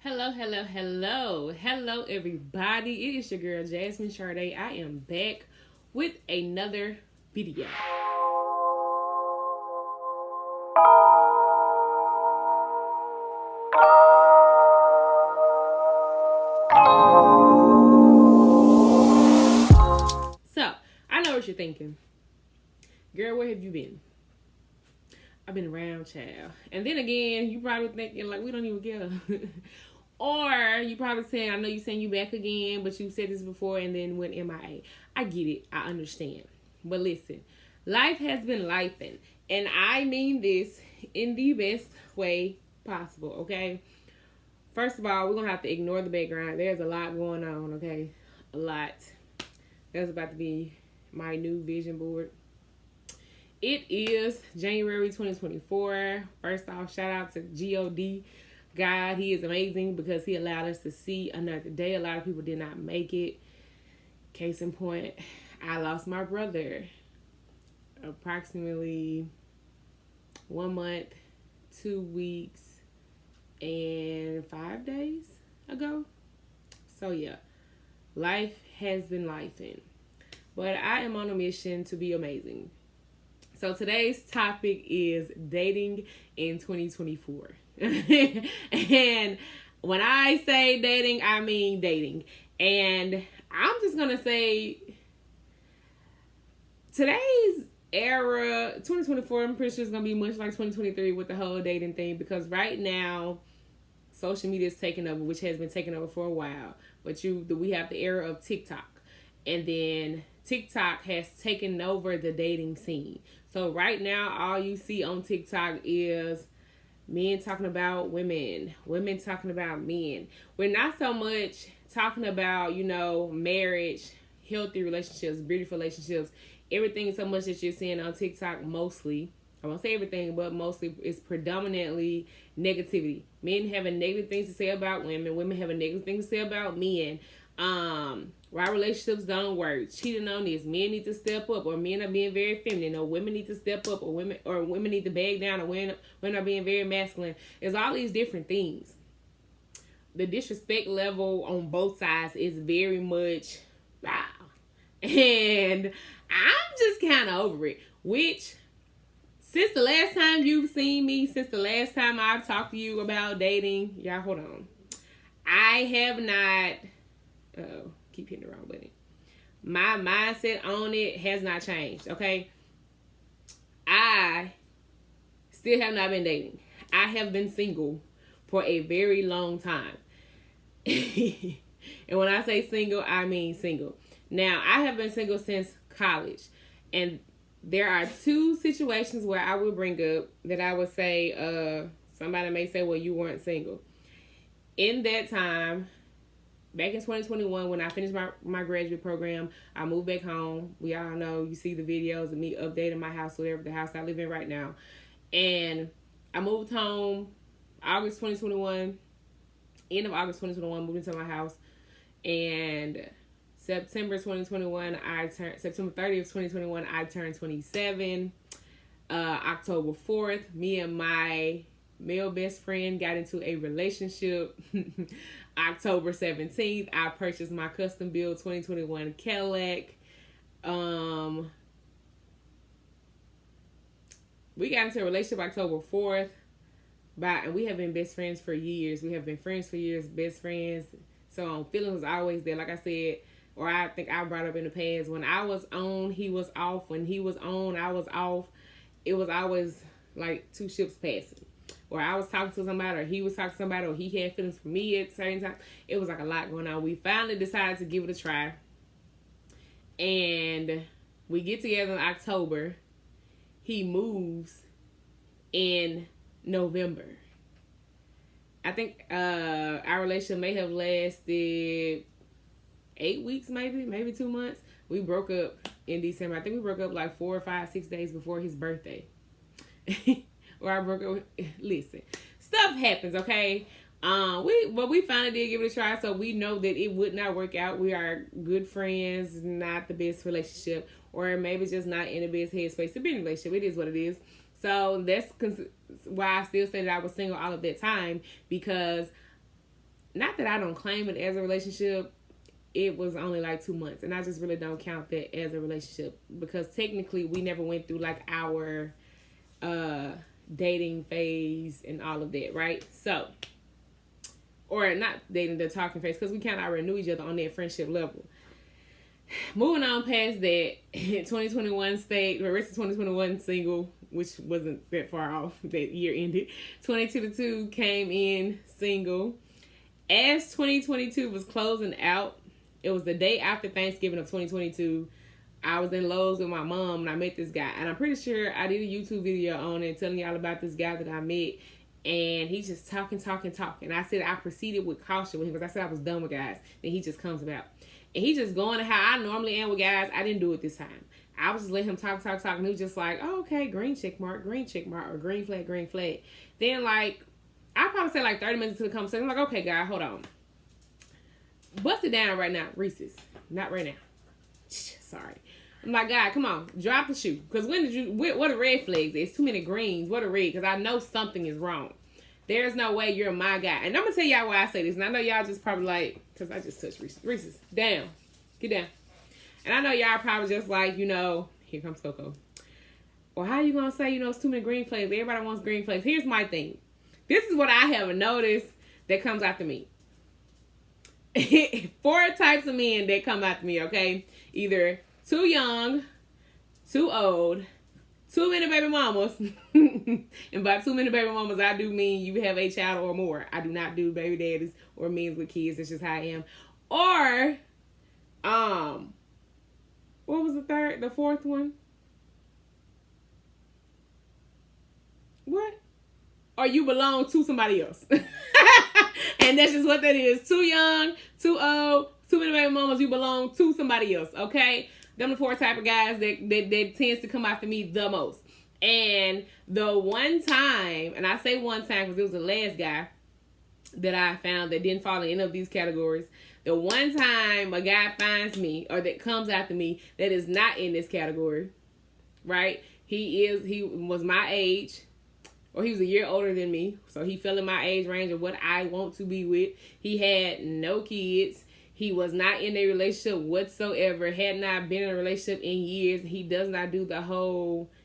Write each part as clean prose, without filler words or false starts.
Hello, everybody. It is your girl, Jasmine Sade. I am back with another video. So, I know what you're thinking. Girl, where have you been? I've been around, child. And then again, you probably thinking, like, we don't even care. Or you probably saying, I know you saying you back again, but you said this before and then went MIA. I get it. I understand. But listen, life has been lifing. And I mean this in the best way possible, okay? First of all, we're going to have to ignore the background. There's a lot going on, okay? A lot. That's about to be my new vision board. It is January 2024. First off, shout out to God. God, he is amazing because he allowed us to see another day. A lot of people did not make it. Case in point, I lost my brother approximately 1 month, 2 weeks, and 5 days ago. So yeah, life has been lifing. But I am on a mission to be amazing. So today's topic is dating in 2024. And when I say dating, I mean dating. And I'm just going to say today's era, 2024, I'm pretty sure it's going to be much like 2023 with the whole dating thing. Because right now, social media is taking over, which has been taking over for a while. But we have the era of TikTok. And then TikTok has taken over the dating scene. So right now, all you see on TikTok is men talking about women, women talking about men. We're not so much talking about, marriage, healthy relationships, beautiful relationships, everything so much that you're seeing on TikTok mostly. I won't say everything, but mostly is predominantly negativity. Men having negative things to say about women, women having negative things to say about men. Why relationships don't work, cheating on this, men need to step up, or men are being very feminine, or women need to step up, or women need to bag down, or women are being very masculine. There's all these different things. The disrespect level on both sides is very much wow. And I'm just kind of over it. Which, since the last time you've seen me, since the last time I've talked to you about dating, y'all hold on. I have not... keep hitting the wrong button. My mindset on it has not changed, okay? I still have not been dating. I have been single for a very long time. And when I say single, I mean single. Now, I have been single since college. And there are two situations where I would bring up that I would say, somebody may say, well, you weren't single. In that time, back in 2021, when I finished my graduate program, I moved back home. We all know, you see the videos of me updating my house, whatever, the house I live in right now. And I moved home August 2021, end of August 2021, moved into my house. And September 30th, 2021, I turned 27. October 4th, me and my male best friend got into a relationship. October 17th, I purchased my custom build 2021 Cadillac. We got into a relationship October 4th. And we have been best friends for years. We have been friends for years, best friends. So feeling was always there. Like I said, or I think I brought up in the past, when I was on, he was off. When he was on, I was off. It was always like two ships passing. Or I was talking to somebody, or he was talking to somebody, or he had feelings for me at the same time. It was like a lot going on. We finally decided to give it a try. And we get together in October. He moves in November. I think our relationship may have lasted 8 weeks, maybe 2 months. We broke up in December. I think we broke up like 4 or 5, 6 days before his birthday. Or I broke up. Listen, stuff happens, okay? We finally did give it a try, so we know that it would not work out. We are good friends, not the best relationship, or maybe just not in the best headspace to be in a relationship. It is what it is. So that's why I still say that I was single all of that time, because not that I don't claim it as a relationship, it was only like 2 months, and I just really don't count that as a relationship because technically we never went through like our dating phase and all of that, right? So, or not dating, the talking phase, because we kind of already knew each other on that friendship level. Moving on past that, 2021 stayed, the rest of 2021 single, which wasn't that far off, that year ended. 2022 came in single. As 2022 was closing out, it was the day after Thanksgiving of 2022. I was in Lowe's with my mom and I met this guy. And I'm pretty sure I did a YouTube video on it telling y'all about this guy that I met. And he's just talking. I said I proceeded with caution with him because I said I was done with guys. Then he just comes about. And he just going to how I normally am with guys. I didn't do it this time. I was just letting him talk. And he was just like, oh, okay, green check mark, or green flag. Then like, I probably said like 30 minutes into the conversation. I'm like, okay, guy, hold on. Bust it down right now, Reese's. Not right now. Sorry. I'm like, God, come on, drop the shoe. Because what are red flags? There's too many greens. What are red? Because I know something is wrong. There's no way you're my guy. And I'm going to tell y'all why I say this. And I know y'all just probably like, because I just touched Reese's. Reese's, down. Get down. And I know y'all probably just like, here comes Coco. Well, how you going to say, it's too many green flags? Everybody wants green flags. Here's my thing. This is what I have noticed that comes after me. 4 types of men that come after me, okay? Either too young, too old, too many baby mamas. And by too many baby mamas, I do mean you have a child or more. I do not do baby daddies or men with kids. It's just how I am. Or, what was the fourth one? What? Or you belong to somebody else. And that's just what that is. Too young, too old, too many baby mamas, you belong to somebody else, okay? Them the 4 type of guys that tends to come after me the most. And the one time, and I say one time because it was the last guy that I found that didn't fall in any of these categories. The one time a guy finds me or that comes after me that is not in this category, right? He was my age. Or he was a year older than me. So he fell in my age range of what I want to be with. He had no kids. He was not in a relationship whatsoever. Had not been in a relationship in years. He does not do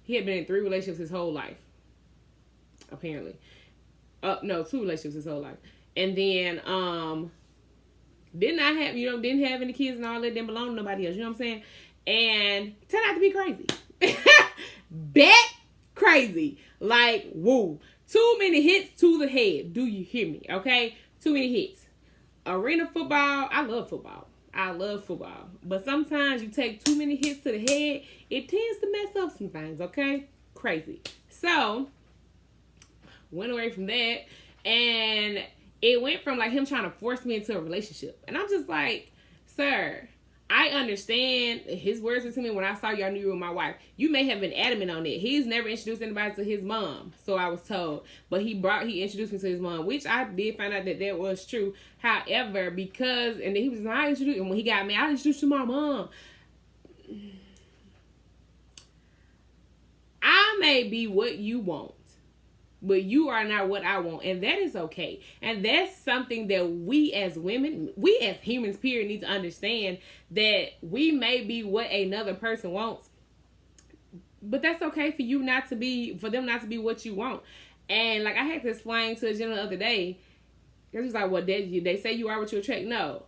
he had been in 3 relationships his whole life. Apparently. No, 2 relationships his whole life. And then, didn't have any kids and all that. Didn't belong to nobody else. You know what I'm saying? And turned out to be crazy. Bet crazy. Like, woo. Too many hits to the head. Do you hear me? Okay? Too many hits. Arena football. I love football. But sometimes you take too many hits to the head. It tends to mess up some things. Okay? Crazy. So, went away from that. And it went from like him trying to force me into a relationship. And I'm just like, sir, I understand his words were to me when I saw y'all knew you were my wife. You may have been adamant on it. He's never introduced anybody to his mom, so I was told. But he introduced me to his mom, which I did find out that was true. However, and then he was like, and when he got me, I introduced you to my mom. I may be what you want, but you are not what I want. And that is okay. And that's something that we as women, we as humans, period, need to understand that we may be what another person wants. But that's okay for them not to be what you want. And like I had to explain to a gentleman the other day, because he's like, well, they say you are what you attract. No.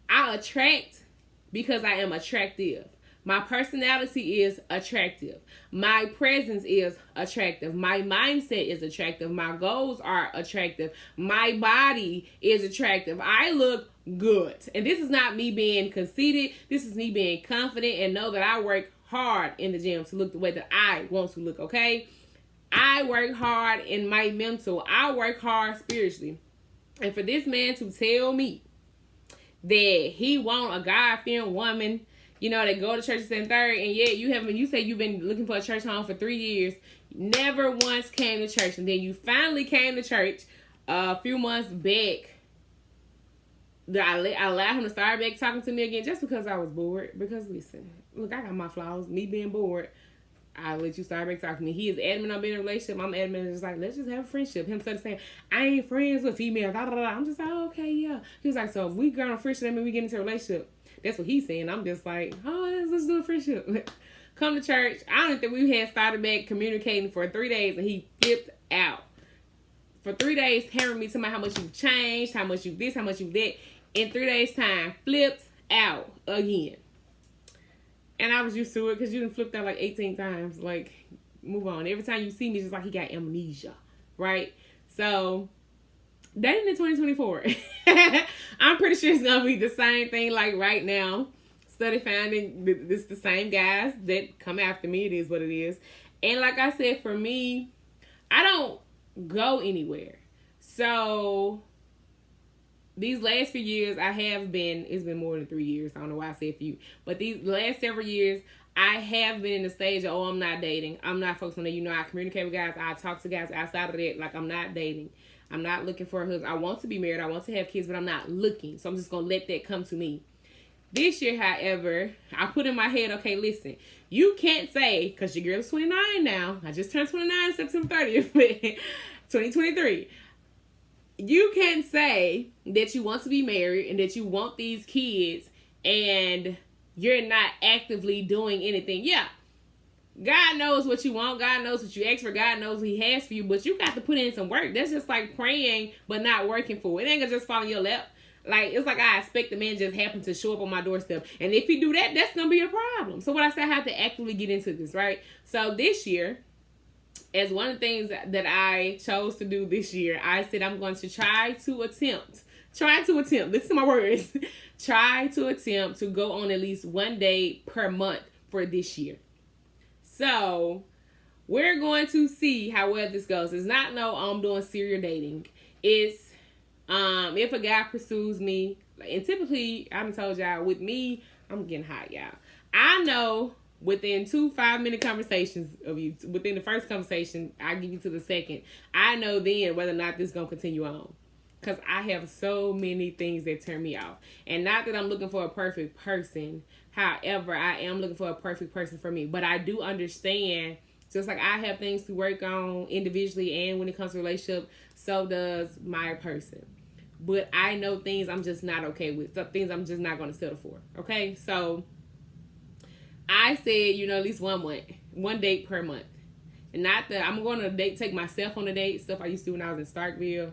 I attract because I am attractive. My personality is attractive. My presence is attractive. My mindset is attractive. My goals are attractive. My body is attractive. I look good. And this is not me being conceited. This is me being confident and know that I work hard in the gym to look the way that I want to look, okay? I work hard in my mental. I work hard spiritually. And for this man to tell me that he want a God-fearing woman, that go to church and third, and yet you say you've been looking for a church home for 3 years, never once came to church, and then you finally came to church a few months back. I allowed him to start back talking to me again just because I was bored. Because listen, look, I got my flaws. Me being bored, I'll let you start back talking to me. He is adamant on being in a relationship. I'm adamant, just like, let's just have a friendship. Him saying, I ain't friends with females. Blah, blah, blah. I'm just like, oh, okay, yeah. He was like, so if we go on a friendship, that means we get into a relationship. That's what he's saying. I'm just like, oh, let's do a friendship. Come to church. I don't think we had started back communicating for 3 days, and he flipped out. For 3 days, hammering me, telling me how much you changed, how much you this, how much you that. In 3 days' time, flipped out again. And I was used to it because you done flipped out like 18 times. Like, move on. Every time you see me, it's just like he got amnesia, right? So, dating in 2024. I'm pretty sure it's going to be the same thing like right now. Study finding, this the same guys that come after me. It is what it is. And like I said, for me, I don't go anywhere. So, these last few years, it's been more than 3 years. I don't know why I said few. But these last several years, I have been in the stage of, I'm not dating. I'm not focused on that. You know, I communicate with guys. I talk to guys outside of that. Like, I'm not dating. I'm not looking for a husband. I want to be married. I want to have kids, but I'm not looking. So I'm just going to let that come to me. This year, however, I put in my head, okay, listen. You can't say, because your girl is 29 now. I just turned 29 September 30th, 2023. You can't say that you want to be married and that you want these kids and you're not actively doing anything. Yeah, God knows what you want. God knows what you ask for. God knows what he has for you. But you got to put in some work. That's just like praying but not working for it. It ain't going to just fall in your lap. Like, it's like I expect the man just happen to show up on my doorstep. And if he do that, that's going to be a problem. So what I say, I have to actively get into this, right? So this year, as one of the things that I chose to do this year, I said I'm going to try to attempt, listen to my words, try to attempt to go on at least one date per month for this year. So, we're going to see how well this goes. It's not I'm doing serial dating. It's, if a guy pursues me, and typically, I done told y'all, with me, I'm getting hot, y'all. I know within 2 5-minute conversations of you, within the first conversation, I give you to the second. I know then whether or not this is going to continue on. Because I have so many things that turn me off. And not that I'm looking for a perfect person. However, I am looking for a perfect person for me. But I do understand, just like I have things to work on individually and when it comes to relationship, so does my person. But I know things I'm just not okay with. Some things I'm just not going to settle for. Okay? So I said, at least 1 month, 1 date per month. And not that I'm going to take myself on a date, stuff I used to do when I was in Starkville.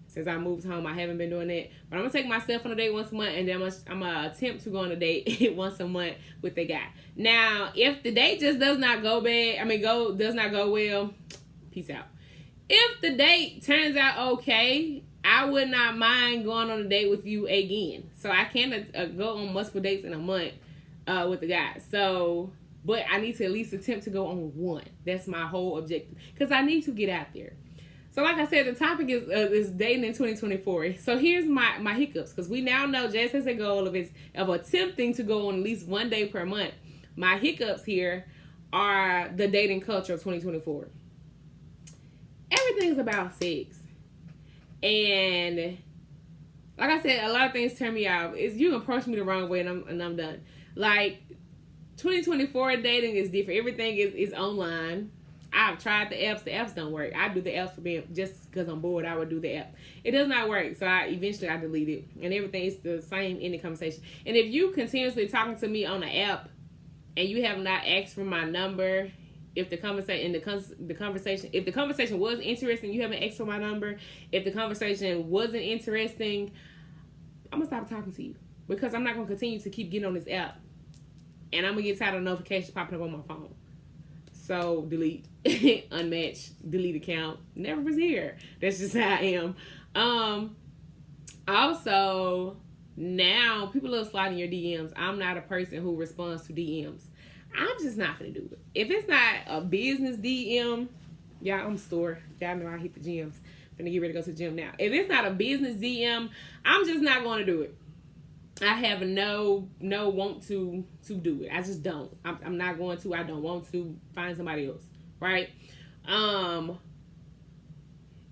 Since I moved home, I haven't been doing that. But I'm going to take myself on a date once a month, and then I'm going to attempt to go on a date once a month with the guy. Now, if the date just does not go well, peace out. If the date turns out okay, I would not mind going on a date with you again. So I can go on multiple dates in a month with the guy. So, but I need to at least attempt to go on one. That's my whole objective. Because I need to get out there. So like I said, the topic is dating in 2024. So here's my hiccups. Because we now know Jazz has a goal of attempting to go on at least 1 day per month. My hiccups here are the dating culture of 2024. Everything's about sex. And like I said, a lot of things turn me off. You approach me the wrong way and I'm done. Like 2024 dating is different. Everything is online. I've tried the apps. The apps don't work. I do the apps for being, just because I'm bored, I would do the app. It does not work. So eventually I delete it. And everything is the same in the conversation. And if you continuously talking to me on the app and you have not asked for my number, if the conversation was interesting, you haven't asked for my number. If the conversation wasn't interesting, I'm going to stop talking to you. Because I'm not going to continue to keep getting on this app. And I'm going to get tired of notifications popping up on my phone. So, delete, unmatch, delete account. Never was here. That's just how I am. Also, now, people are sliding your DMs. I'm not a person who responds to DMs. I'm just not going to do it. If it's not a business DM, y'all, I'm store. Y'all know I hit the gyms. I'm finna get ready to go to the gym now. If it's not a business DM, I'm just not going to do it. I have no want to do it. I just don't. I'm not going to. I don't want to. Find somebody else. Right? And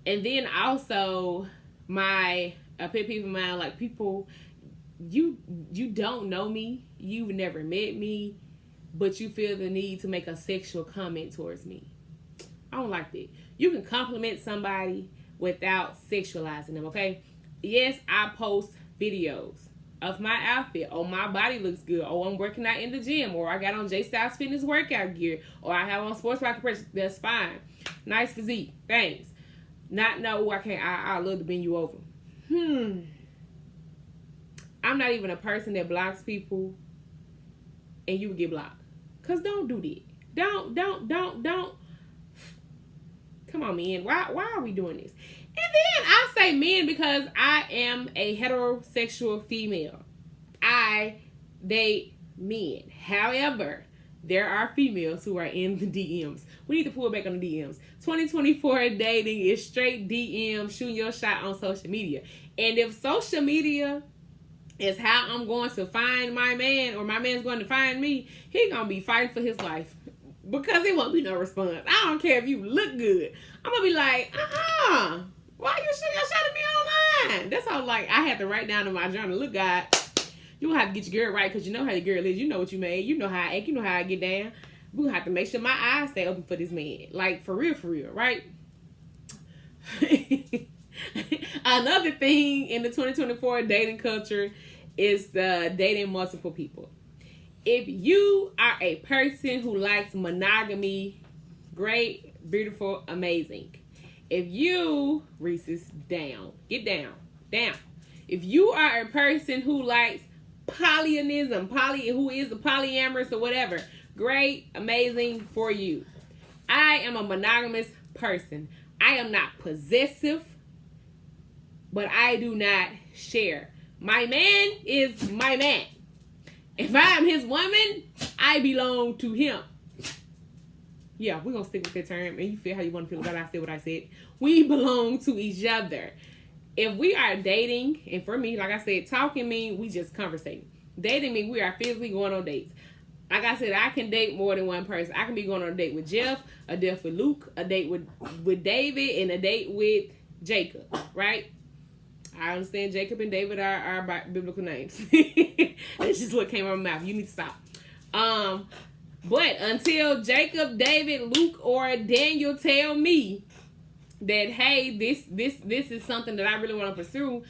then also a pet peeve of mine, like people, you don't know me. You've never met me. but you feel the need to make a sexual comment towards me. I don't like that. You can compliment somebody without sexualizing them, okay? Yes, I post videos of my outfit. Oh, my body looks good. Oh, I'm working out in the gym. Or I got on J Styles Fitness workout gear. Or I have on sports bra compression. That's fine. Nice physique. Thanks. Not, no, I can't. I love to bend you over. I'm not even a person that blocks people and you would get blocked. Because don't do that. Don't. Come on, men. Why are we doing this? And then I say men because I am a heterosexual female. I date men. However, there are females who are in the DMs. We need to pull back on the DMs. 2024 dating is straight DM, shooting your shot on social media. And if social media is how I'm going to find my man, or my man's going to find me, he gonna be fighting for his life. Because it won't be no response. I don't care if you look good. I'm gonna be like, why you shooting your shot at me online? That's how, like, I had to write down in my journal, look, God, you gonna have to get your girl right, because you know how your girl is. You know what you made. You know how I act. You know how I get down. We're gonna have to make sure my eyes stay open for this man. Like, for real, right? Another thing in the 2024 dating culture is the dating multiple people. If you are a person who likes monogamy, great, beautiful, amazing. If you, Reese's, get down. If you are a person who likes polyanism, who is a polyamorous or whatever, great, amazing for you. I am a monogamous person. I am not possessive, but I do not share. My man is my man. If I am his woman, I belong to him. Yeah, we're going to stick with that term. And you feel how you want to feel about it. I said what I said. We belong to each other. If we are dating, and for me, like I said, talking means we just conversating. Dating means we are physically going on dates. Like I said, I can date more than one person. I can be going on a date with Jeff, a date with Luke, a date with David, and a date with Jacob, right? I understand Jacob and David are biblical names. That's just what came out of my mouth. You need to stop. But until Jacob, David, Luke, or Daniel tell me that, hey, this is something that I really want to pursue,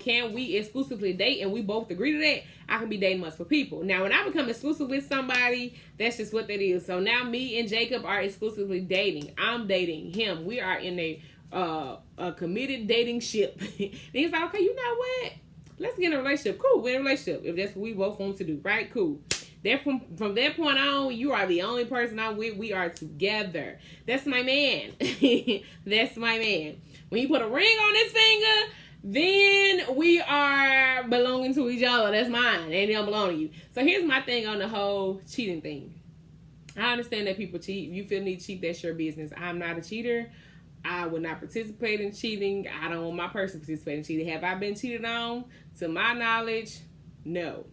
can we exclusively date, and we both agree to that, I can be dating multiple people. Now, when I become exclusive with somebody, that's just what that is. So now me and Jacob are exclusively dating. I'm dating him. We are in a committed dating ship. And he's like, okay, you know what? Let's get in a relationship. Cool, we're in a relationship. If that's what we both want to do, right? Cool. From that point on, you are the only person I'm with. We are together. That's my man. That's my man. When you put a ring on his finger, then we are belonging to each other. That's mine. And they don't belong to you. So here's my thing on the whole cheating thing. I understand that people cheat. If you feel need to cheat, that's your business. I'm not a cheater. I would not participate in cheating. I don't want my person to participate in cheating. Have I been cheated on? To my knowledge, no.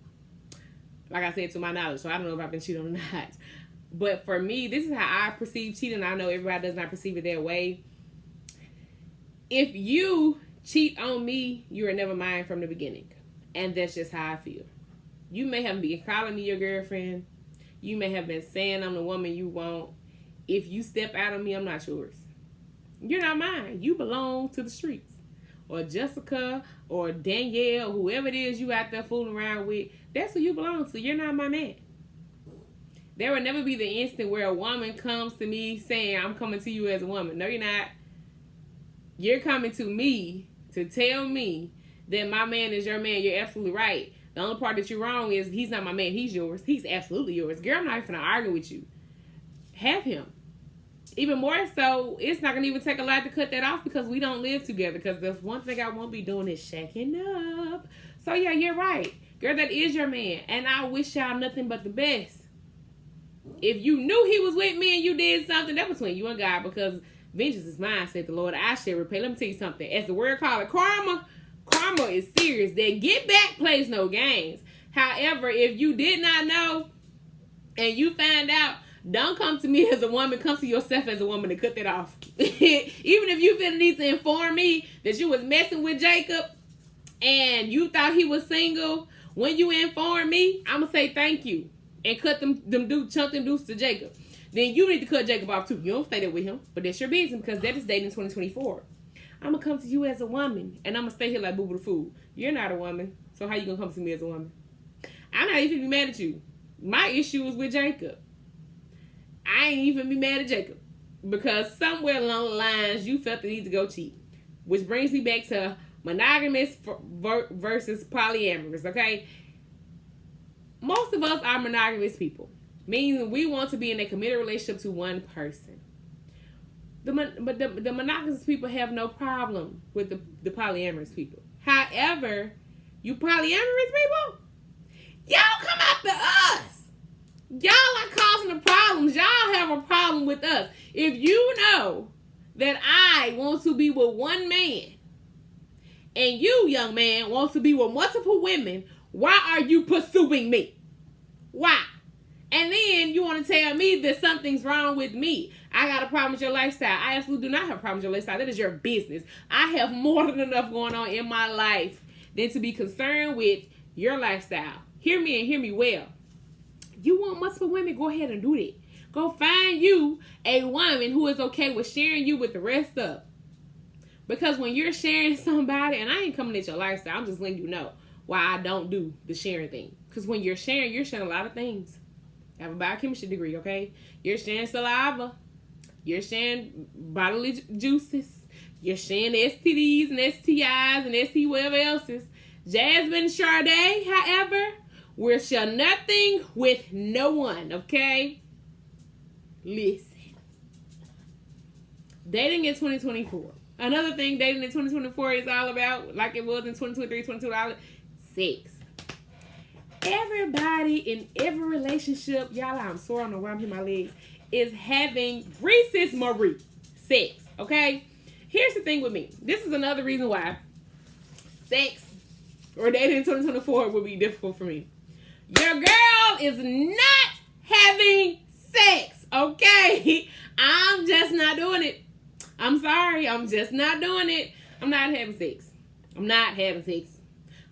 Like I said, to my knowledge. So I don't know if I've been cheated on or not. But for me, this is how I perceive cheating. I know everybody does not perceive it that way. If you cheat on me, you are never mine from the beginning. And that's just how I feel. You may have been calling me your girlfriend. You may have been saying I'm the woman you want. If you step out on me, I'm not yours. You're not mine. You belong to the streets. Or Jessica, or Danielle, whoever it is you out there fooling around with, that's who you belong to. You're not my man. There will never be the instant where a woman comes to me saying, I'm coming to you as a woman. No, you're not. You're coming to me to tell me that my man is your man. You're absolutely right. The only part that you're wrong is he's not my man. He's yours. He's absolutely yours. Girl, I'm not even going to argue with you. Have him. Even more so, it's not going to even take a lot to cut that off because we don't live together. Because the one thing I won't be doing is shacking up. So, yeah, you're right. Girl, that is your man. And I wish y'all nothing but the best. If you knew he was with me and you did something, that's between you and God. Because vengeance is mine, said the Lord. I shall repay. Let me tell you something. As the word called it, karma is serious. That get back plays no games. However, if you did not know and you find out, don't come to me as a woman. Come to yourself as a woman to cut that off. Even if you feel the need to inform me that you was messing with Jacob and you thought he was single, when you inform me, I'm going to say thank you. and chunk them deuces to Jacob, then you need to cut Jacob off too. You don't stay there with him, but that's your business because that is dating 2024. I'm gonna come to you as a woman, and I'm gonna stay here like Boo Boo the Fool. You're not a woman, so how you gonna come to me as a woman? I'm not even be mad at you. My issue is with Jacob. I ain't even be mad at Jacob because somewhere along the lines you felt the need to go cheat, which brings me back to monogamous versus polyamorous. Okay, most of us are monogamous people, meaning we want to be in a committed relationship to one person. But the monogamous people have no problem with the polyamorous people. However, you polyamorous people, y'all come after us. Y'all are causing the problems. Y'all have a problem with us. If you know that I want to be with one man and you, young man, want to be with multiple women, why are you pursuing me? Why? And then you want to tell me that something's wrong with me. I got a problem with your lifestyle. I absolutely do not have a problem with your lifestyle. That is your business. I have more than enough going on in my life than to be concerned with your lifestyle. Hear me and hear me well. You want multiple women, go ahead and do that. Go find you a woman who is okay with sharing you with the rest of. Because when you're sharing somebody, and I ain't coming at your lifestyle, I'm just letting you know why I don't do the sharing thing. Because when you're sharing a lot of things. I have a biochemistry degree, okay? You're sharing saliva. You're sharing bodily juices. You're sharing STDs and STIs and ST whatever else is. Jasmine and Sade, however, will share nothing with no one, okay? Listen. Dating in 2024. Another thing dating in 2024 is all about, like it was in 2023, 2022, sex. Everybody in every relationship, y'all, I'm sore on the way I'm hitting my legs, is having Reese's Marie sex, okay? Here's the thing with me. This is another reason why sex or dating in 2024 would be difficult for me. Your girl is not having sex, okay? I'm just not doing it. I'm sorry. I'm just not doing it. I'm not having sex. I'm not having sex.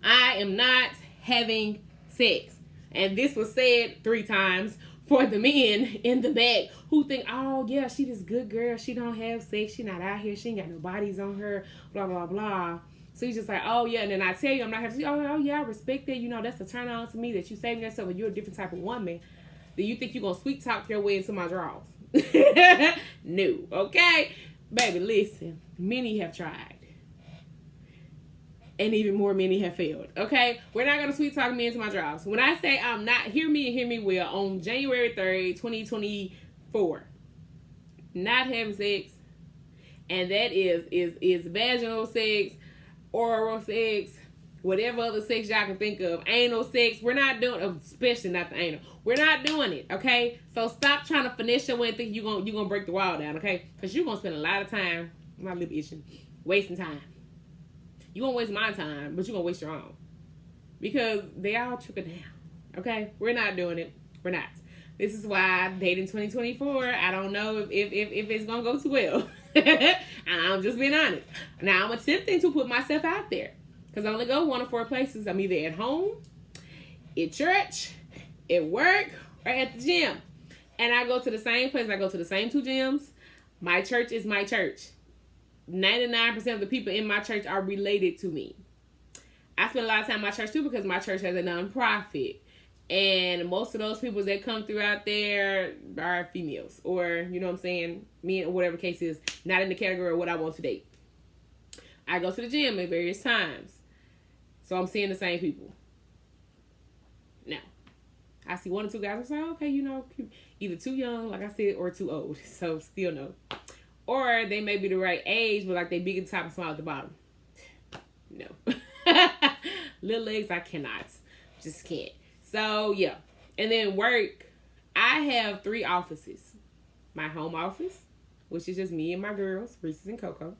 I am not having sex. And this was said 3 times for the men in the back who think, oh yeah, she this good girl, she don't have sex, she not out here, she ain't got no bodies on her, blah blah blah. So he's just like, oh yeah, and then I tell you I'm not having sex. Oh yeah, I respect that, you know, that's a turn on to me that you saving yourself and you're a different type of woman. Do you think you're gonna sweet talk your way into my drawers? No, okay? Baby, listen, many have tried. And even more many have failed. Okay? We're not going to sweet talk me into my drawers. When I say I'm not, hear me and hear me well, on January 3rd, 2024, not having sex, and that is vaginal sex, oral sex, whatever other sex y'all can think of, anal sex. We're not doing, especially not the anal. We're not doing it, okay? So stop trying to finesse your way and think you're gonna break the wall down, okay? Because you're going to spend a lot of time, my lip itching, wasting time. You're going to waste my time, but you're going to waste your own. Because they all trickle down. Okay? We're not doing it. We're not. This is why dating 2024, I don't know if it's going to go too well. I'm just being honest. Now, I'm attempting to put myself out there. Because I only go 1 of 4 places. I'm either at home, at church, at work, or at the gym. And I go to the same place. I go to the same 2 gyms. My church is my church. 99% of the people in my church are related to me. I spend a lot of time in my church too because my church has a nonprofit. And most of those people that come through out there are females. Or, you know what I'm saying, men, or whatever case is, not in the category of what I want to date. I go to the gym at various times. So I'm seeing the same people. Now, I see 1 or 2 guys. I'm saying, okay, you know, either too young, like I said, or too old. So still no. Or they may be the right age, but like they big at the top and small at the bottom. No. Little legs, I cannot. Just can't. So, yeah. And then work, I have 3 offices. My home office, which is just me and my girls, Reese's and Coco.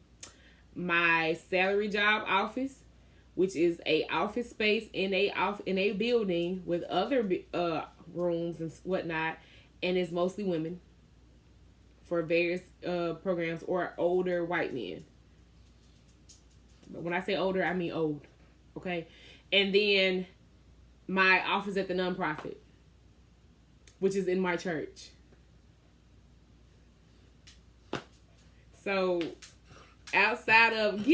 My salary job office, which is a office space in a building with other rooms and whatnot. And it's mostly women. For various programs or older white men. But when I say older, I mean old. Okay? And then my office at the nonprofit. which is in my church. So outside of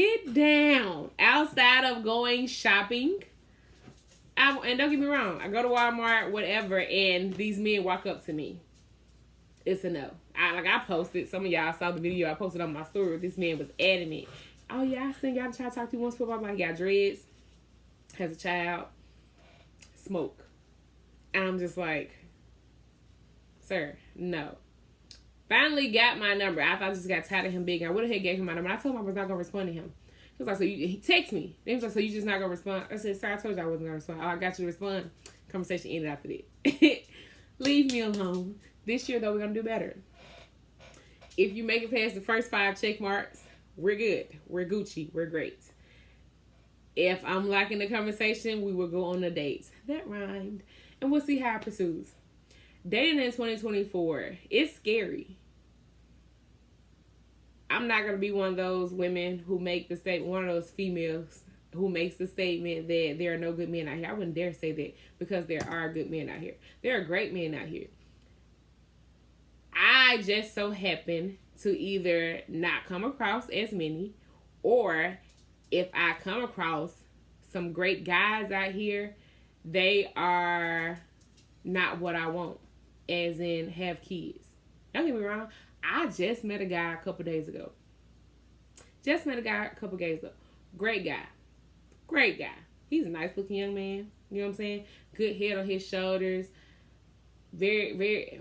going shopping, and don't get me wrong, I go to Walmart, whatever, and these men walk up to me. It's a no. I posted, some of y'all saw the video I posted on my story. This man was adamant. Oh yeah, I seen y'all try to talk to you once before. I'm like, got dreads, has a child, smoke. And I'm just like, sir, no. Finally got my number. I thought I just got tired of him begging. I would have gave him my number. And I told him I was not gonna respond to him. He was like, he text me. Then he was like, so you just not gonna respond? I said, sir, I told you I wasn't gonna respond. Oh, I got you to respond. Conversation ended after that. Leave me alone. This year though, we're gonna do better. If you make it past the first 5 check marks, we're good. We're Gucci. We're great. If I'm liking the conversation, we will go on a date. That rhymed. And we'll see how it pursues. Dating in 2024, it's scary. I'm not going to be one of those women who make the statement, one of those females who makes the statement that there are no good men out here. I wouldn't dare say that, because there are good men out here. There are great men out here. I just so happen to either not come across as many, or if I come across some great guys out here, they are not what I want, as in have kids. Don't get me wrong. I just met a guy a couple days ago. Great guy. Great guy. He's a nice looking young man. You know what I'm saying? Good head on his shoulders. Very, very,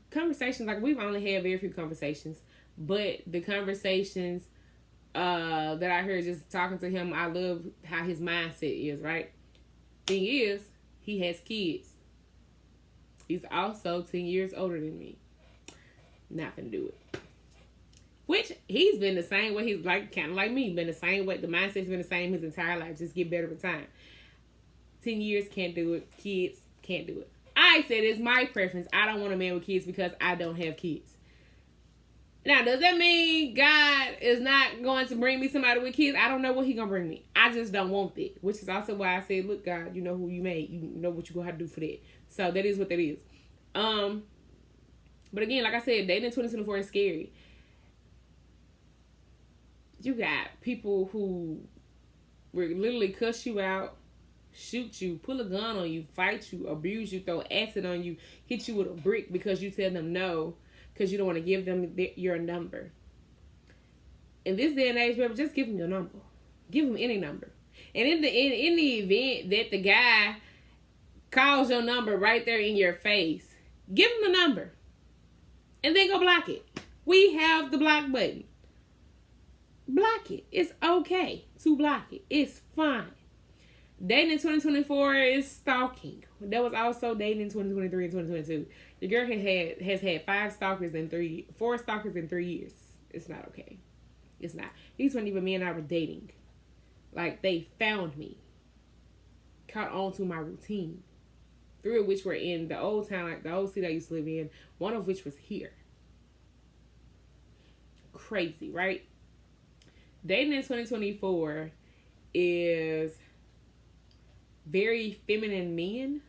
conversations, like we've only had very few conversations, but the conversations that I heard just talking to him, I love how his mindset is, right? Thing is, he has kids. He's also 10 years older than me. Not gonna do it. Which, he's been the same way. He's like, kind of like me, been the same way. The mindset's been the same his entire life. Just get better with time. 10 years, can't do it. Kids, can't do it. I said it's my preference. I don't want a man with kids because I don't have kids. Now, does that mean God is not going to bring me somebody with kids? I don't know what he's going to bring me. I just don't want that. Which is also why I said, look, God, you know who you made. You know what you're going to have to do for that. So that is what that is. But again, like I said, dating in 2024 is scary. You got people who will literally cuss you out, shoot you, pull a gun on you, fight you, abuse you, throw acid on you, hit you with a brick because you tell them no, because you don't want to give them your number. In this day and age, baby, just give them your number. Give them any number. And in the event that the guy calls your number right there in your face, give them the number. And then go block it. We have the block button. Block it. It's okay to block it. It's fine. Dating in 2024 is stalking. That was also dating in 2023 and 2022. The girl has had 4 stalkers in 3 years. It's not okay. It's not. These weren't even men I was dating. Like, they found me. Caught on to my routine. 3 of which were in the old town, like the old city I used to live in. 1 of which was here. Crazy, right? Dating in 2024 is very feminine men.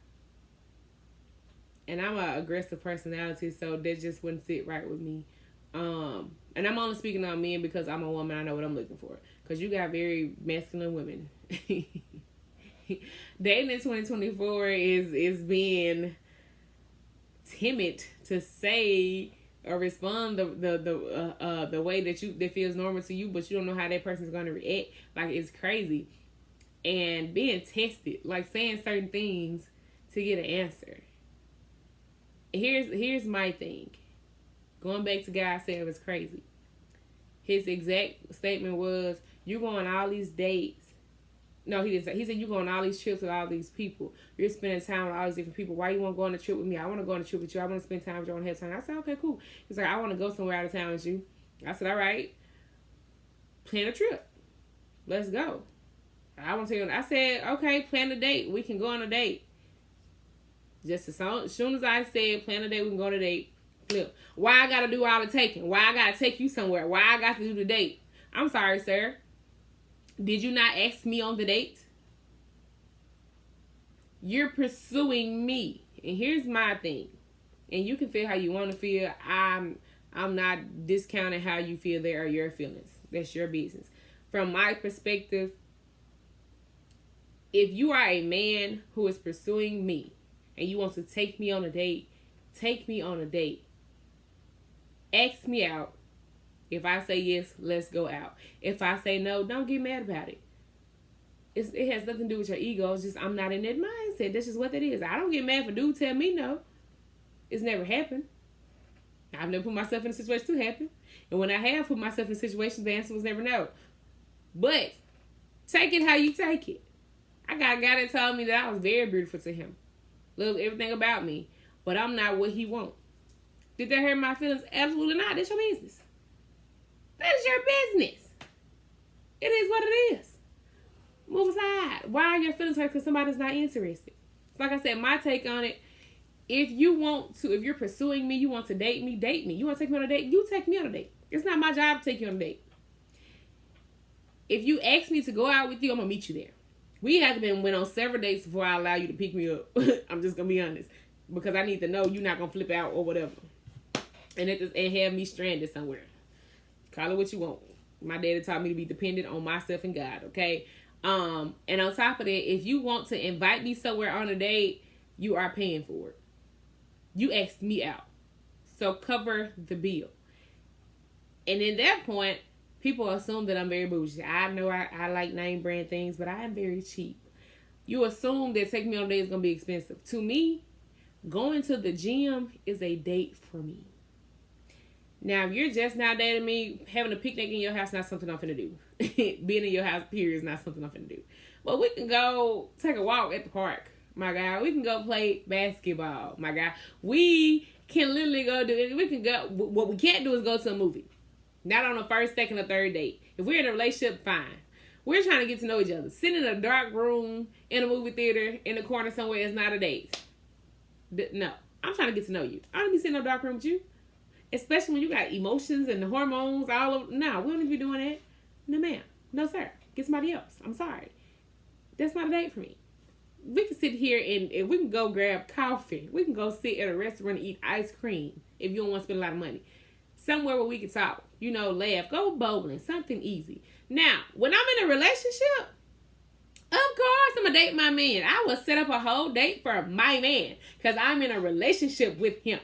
And I'm an aggressive personality, so that just wouldn't sit right with me. And I'm only speaking on men because I'm a woman. I know what I'm looking for. Because you got very masculine women. Dating in 2024 is being timid to say or respond the way that feels normal to you, but you don't know how that person's going to react. Like, it's crazy. And being tested, like saying certain things to get an answer. Here's my thing. Going back to guy saying it was crazy. His exact statement was, you go on all these dates. No, he didn't say. He said, you go on all these trips with all these people. You're spending time with all these different people. Why you want to go on a trip with me? I want to go on a trip with you. I want to spend time with you. I want to have time. I said, okay, cool. He's like, I want to go somewhere out of town with you. I said, all right. Plan a trip. Let's go. I want to tell you. I said, okay, plan a date. We can go on a date. Just as soon as I said plan a date, we can go on a date. Flip. Why I got to do all the taking? Why I got to take you somewhere? Why I got to do the date? I'm sorry, sir. Did you not ask me on the date? You're pursuing me. And here's my thing. And you can feel how you want to feel. I'm not discounting how you feel. There are your feelings. That's your business. From my perspective, if you are a man who is pursuing me and you want to take me on a date, take me on a date. Ask me out. If I say yes, let's go out. If I say no, don't get mad about it. It has nothing to do with your ego. It's just I'm not in that mindset. That's just what it is. I don't get mad for dude tell me no. It's never happened. I've never put myself in a situation to happen. And when I have put myself in situations, the answer was never no. But take it how you take it. I got a guy that told me that I was very beautiful to him. Loved everything about me. But I'm not what he wants. Did that hurt my feelings? Absolutely not. That's your business. That is your business. It is what it is. Move aside. Why are your feelings hurt because somebody's not interested? Like I said, my take on it, if you're pursuing me, you want to date me, date me. You want to take me on a date, you take me on a date. It's not my job to take you on a date. If you ask me to go out with you, I'm going to meet you there. We have went on several dates before I allow you to pick me up. I'm just going to be honest. Because I need to know you're not going to flip out or whatever. And have me stranded somewhere. Call it what you want. My daddy taught me to be dependent on myself and God, okay? And on top of that, if you want to invite me somewhere on a date, you are paying for it. You asked me out. So cover the bill. And in that point, people assume that I'm very bougie. I know I like name brand things, but I am very cheap. You assume that taking me on a date is going to be expensive. To me, going to the gym is a date for me. Now, if you're just now dating me, having a picnic in your house is not something I'm finna do. Being in your house, period, is not something I'm finna do. But we can go take a walk at the park, my guy. We can go play basketball, my guy. We can literally go do it. We can go. What we can't do is go to a movie. Not on the first, second, or third date. If we're in a relationship, fine. We're trying to get to know each other. Sitting in a dark room, in a movie theater, in the corner somewhere is not a date. No. I'm trying to get to know you. I don't be sitting in a dark room with you. Especially when you got emotions and the hormones all over. No, we don't need to be doing that. No, ma'am. No, sir. Get somebody else. I'm sorry. That's not a date for me. We can sit here and we can go grab coffee. We can go sit at a restaurant and eat ice cream if you don't want to spend a lot of money. Somewhere where we can talk. Laugh. Go bowling. Something easy. Now, when I'm in a relationship, of course I'm going to date my man. I will set up a whole date for my man because I'm in a relationship with him.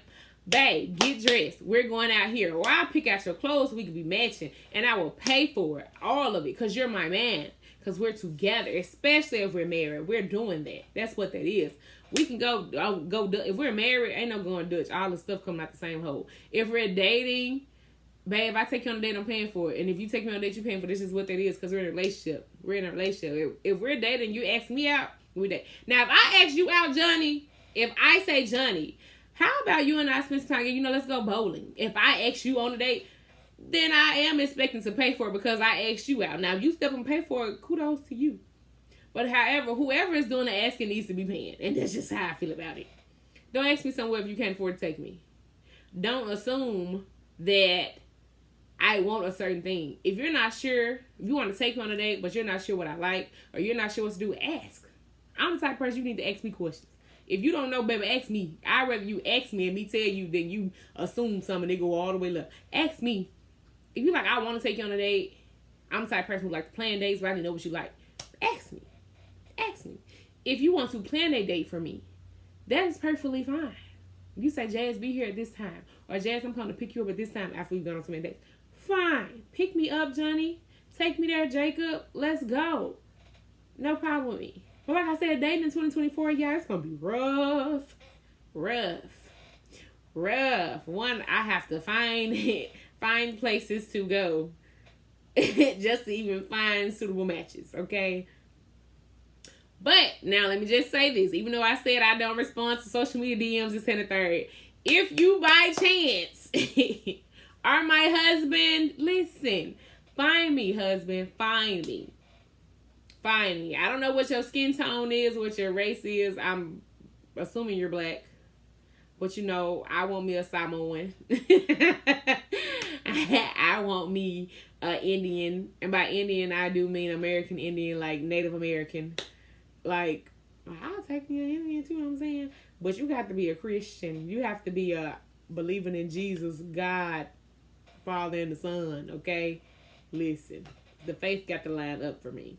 Babe, get dressed. We're going out here. Or I'll pick out your clothes so we can be matching. And I will pay for it. All of it. Because you're my man. Because we're together. Especially if we're married. We're doing that. That's what that is. We can go. If we're married, ain't no going Dutch. All the stuff coming out the same hole. If we're dating, babe, if I take you on a date, I'm paying for it. And if you take me on a date, you're paying for it. This is what that is. Because we're in a relationship. We're in a relationship. If we're dating, you ask me out, we date. Now, if I ask you out, Johnny, if I say, Johnny, how about you and I spend some time, let's go bowling. If I ask you on a date, then I am expecting to pay for it because I asked you out. Now, if you step and pay for it, kudos to you. But however, whoever is doing the asking needs to be paying. And that's just how I feel about it. Don't ask me somewhere if you can't afford to take me. Don't assume that I want a certain thing. If you're not sure, if you want to take me on a date, but you're not sure what I like, or you're not sure what to do, ask. I'm the type of person you need to ask me questions. If you don't know, baby, ask me. I'd rather you ask me and me tell you than you assume something and they go all the way left. Ask me. If you like, I want to take you on a date, I'm the type of person who like to plan dates, but I need to know what you like. Ask me. Ask me. If you want to plan a date for me, that is perfectly fine. You say, Jazz, be here at this time. Or Jazz, I'm coming to pick you up at this time after we've gone on so many dates. Fine. Pick me up, Johnny. Take me there, Jacob. Let's go. No problem with me. But like I said, dating in 2024, yeah, it's going to be rough. One, I have to find places to go just to even find suitable matches, okay? But now let me just say this. Even though I said I don't respond to social media DMs, this and the third. If you by chance are my husband, listen. Find me, husband. Find me. I don't know what your skin tone is, what your race is. I'm assuming you're black. But I want me a Samoan. I want me Indian. And by Indian, I do mean American Indian, like Native American. Like, I'll take you in too, you know what I'm saying? But you got to be a Christian. You have to be a believing in Jesus, God, Father, and the Son, okay? Listen, the faith got to line up for me.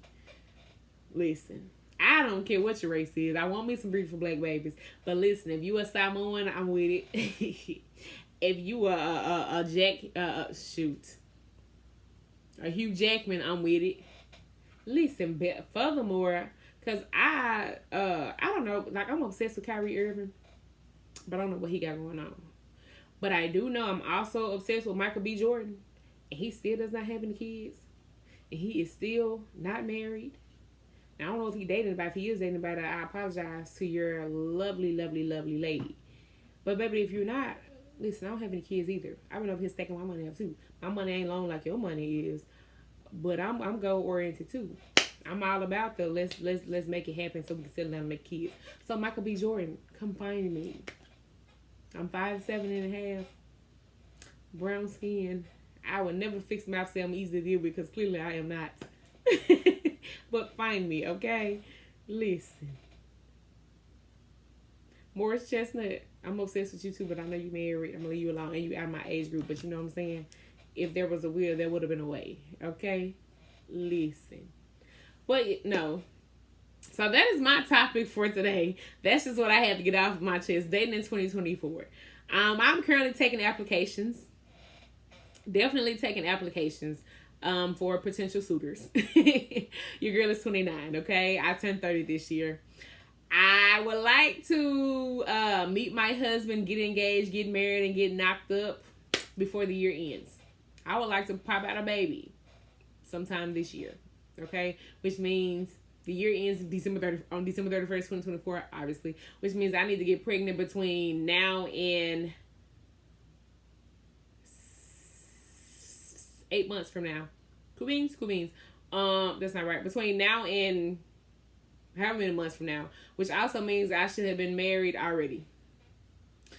Listen, I don't care what your race is. I want me some beautiful black babies. But listen, if you a Samoan, I'm with it. If you a Hugh Jackman, I'm with it. Listen, furthermore, because I don't know, like, I'm obsessed with Kyrie Irving, but I don't know what he got going on. But I do know I'm also obsessed with Michael B. Jordan, and he still does not have any kids, and he is still not married. Now, I don't know if he dated anybody. If he is dating anybody, I apologize to your lovely, lovely, lovely lady. But baby, if you're not, listen, I don't have any kids either. I've been over here stacking my money up too. My money ain't long like your money is, but I'm goal oriented too. I'm all about the let's make it happen so we can settle down and make kids. So Michael B. Jordan, come find me. I'm 5'7.5", brown skin. I would never fix myself. I'm easy to deal with because clearly I am not. But find me, okay? Listen. Morris Chestnut, I'm obsessed with you too, but I know you married. I'm gonna leave you alone, and you out of my age group. But you know what I'm saying? If there was a will, there would have been a way. Okay? Listen. But no. So that is my topic for today. That's just what I had to get off my chest. Dating in 2024. I'm currently taking applications. Definitely taking applications for potential suitors. Your girl is 29, okay? I turned 30 this year. I would like to meet my husband, get engaged, get married, and get knocked up before the year ends. I would like to pop out a baby sometime this year, okay? Which means the year ends on December 31st, 2024, obviously. Which means I need to get pregnant between now and 8 months from now. Cool beans. That's not right. Between now and however many months from now. Which also means I should have been married already.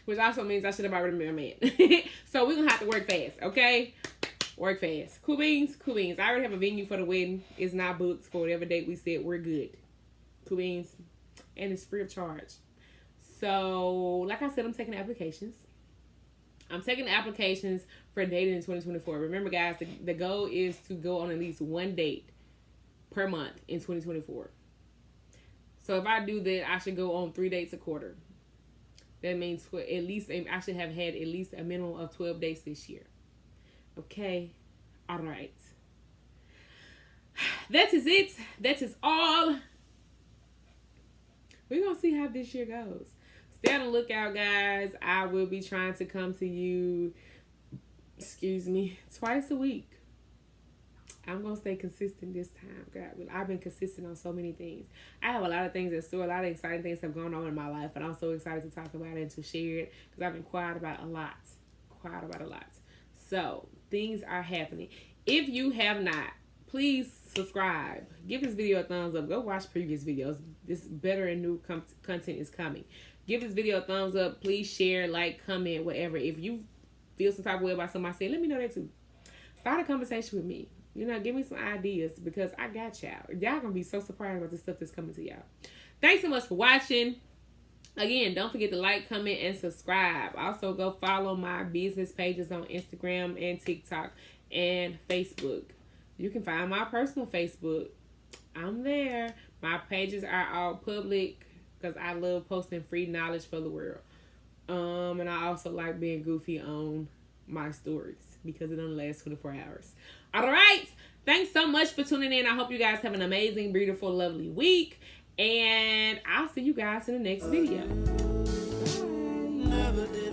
Which also means I should have already been a man. So we're going to have to work fast, okay? Work fast. Cool beans. I already have a venue for the wedding. It's not booked for whatever date we said. We're good. Cool beans. And it's free of charge. So, like I said, I'm taking applications. I'm taking applications for dating in 2024. Remember, guys, the goal is to go on at least one date per month in 2024. So if I do that, I should go on 3 dates a quarter. That means for at least, I should have had at least a minimum of 12 dates this year. Okay? All right. That is it. That is all. We're going to see how this year goes. Stay on the lookout, guys. I will be trying to come to you, twice a week. I'm going to stay consistent this time. God, I've been consistent on so many things. I have a lot of things in store. A lot of exciting things have gone on in my life. And I'm so excited to talk about it and to share it. Because I've been quiet about a lot. So, things are happening. If you have not, please subscribe. Give this video a thumbs up. Go watch previous videos. This better and new content is coming. Give this video a thumbs up. Please share, like, comment, whatever. If you feel some type of way about something I said, let me know that too. Start a conversation with me. Give me some ideas because I got y'all. Y'all gonna be so surprised about the stuff that's coming to y'all. Thanks so much for watching. Again, don't forget to like, comment, and subscribe. Also, go follow my business pages on Instagram and TikTok and Facebook. You can find my personal Facebook. I'm there. My pages are all public because I love posting free knowledge for the world. And I also like being goofy on my stories because it only lasts 24 hours. All right. Thanks so much for tuning in. I hope you guys have an amazing, beautiful, lovely week. And I'll see you guys in the next video. Bye.